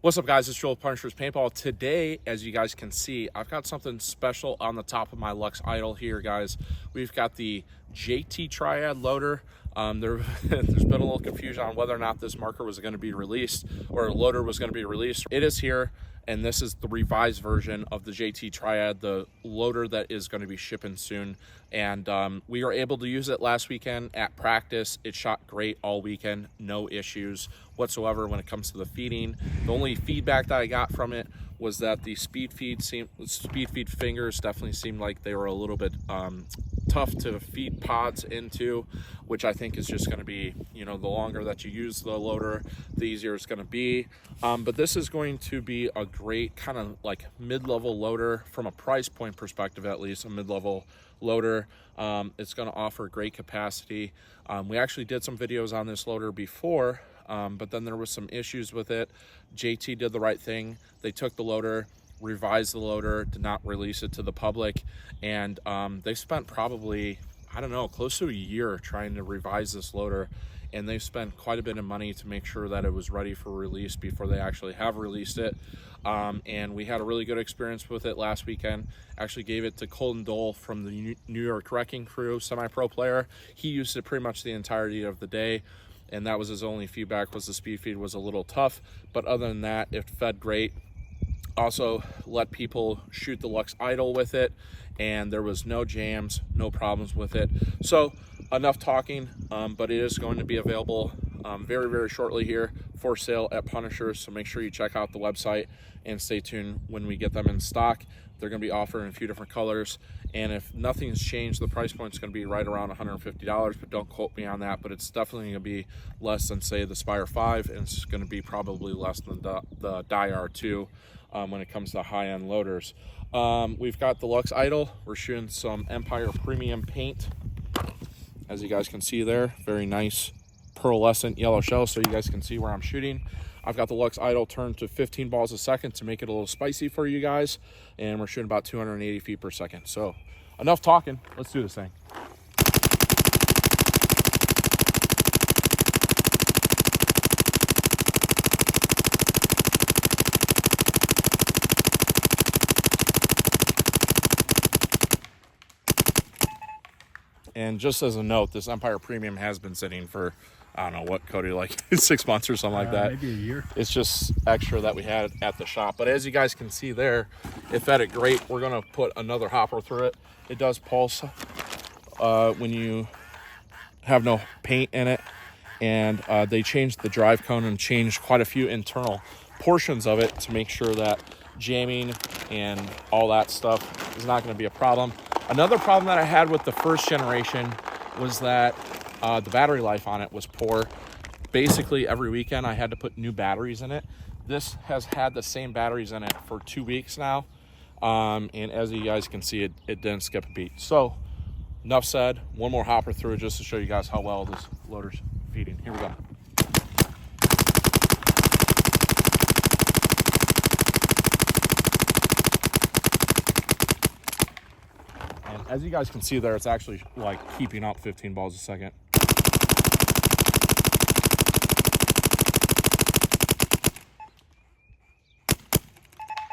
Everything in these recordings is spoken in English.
What's up, guys? It's Joel Punisher's Paintball. Today, as you guys can see, I've got something special on the top of my Luxe Idol here, guys. We've got the JT Triad loader. There's been a little confusion on whether or not this marker was going to be released or loader was going to be released. It is here, and this is the revised version of the JT Triad, the loader that is going to be shipping soon. And we were able to use it last weekend at practice. It shot great all weekend, no issues whatsoever when it comes to the feeding. The only feedback that I got from it was that the speed feed fingers definitely seemed like they were a little bit tough to feed pods into, which I think is just going to be, you know, the longer that you use the loader, the easier it's going to be. But this is going to be a great kind of like mid-level loader from a price point perspective, at least a mid-level loader. It's going to offer great capacity. We actually did some videos on this loader before, but then there was some issues with it. JT did the right thing. They took the loader, revised the loader, did not release it to the public, and they spent probably, I don't know, close to a year trying to revise this loader, and they've spent quite a bit of money to make sure that it was ready for release before they actually have released it. And we had a really good experience with it last weekend. Actually gave it to Colton Dole from the New York Wrecking Crew, semi-pro player. He used it pretty much the entirety of the day, and that was his only feedback, was the speed feed was a little tough, but other than that, it fed great. Also let people shoot the Luxe Idol with it, and there was no jams, no problems with it. So enough talking, but it is going to be available very, very shortly here for sale at Punisher. So make sure you check out the website and stay tuned when we get them in stock. They're going to be offered in a few different colors, and if nothing's changed, the price point is going to be right around $150, but don't quote me on that. But it's definitely going to be less than, say, the Spire 5, and it's going to be probably less than the Die R2 when it comes to high-end loaders. We've got the Luxe Idol. We're shooting some Empire Premium paint, as you guys can see there. Very nice pearlescent yellow shell, so you guys can see where I'm shooting. I've got the Luxe Idol turned to 15 balls a second to make it a little spicy for you guys, and we're shooting about 280 feet per second. So enough talking, let's do this thing. And just as a note, this Empire Premium has been sitting for, I don't know what, Cody, like 6 months or something like that. Maybe a year. It's just extra that we had at the shop. But as you guys can see there, it fed it great. We're going to put another hopper through it. It does pulse when you have no paint in it. And they changed the drive cone and changed quite a few internal portions of it to make sure that jamming and all that stuff is not going to be a problem. Another problem that I had with the first generation was that the battery life on it was poor. Basically, every weekend I had to put new batteries in it. This has had the same batteries in it for 2 weeks now. And as you guys can see, it didn't skip a beat. So, enough said. One more hopper through it just to show you guys how well this loader's feeding. Here we go. As you guys can see there, it's actually like keeping up 15 balls a second.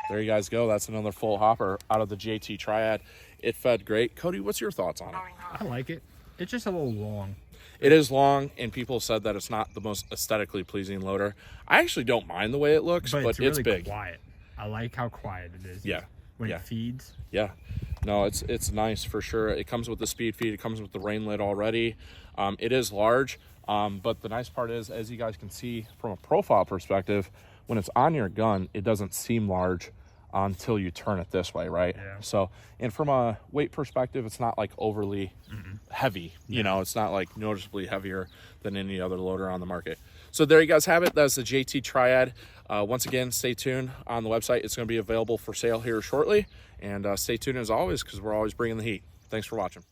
There you guys go. That's another full hopper out of the JT Triad. It fed great. Cody, what's your thoughts on it? I like it. It's just a little long. It is long, and people said that it's not the most aesthetically pleasing loader. I actually don't mind the way it looks, but it's really big. Quiet. I like how quiet it is. Yeah. When it feeds. Yeah. No, it's nice for sure. It comes with the speed feed. It comes with the rain lid already. It is large, but the nice part is, as you guys can see from a profile perspective, when it's on your gun, it doesn't seem large until you turn it this way, right? Yeah. So, and from a weight perspective, it's not like overly heavy. You know, it's not like noticeably heavier than any other loader on the market. So there you guys have it. That's the JT Triad. Once again, stay tuned on the website. It's going to be available for sale here shortly. And stay tuned as always, because we're always bringing the heat. Thanks for watching.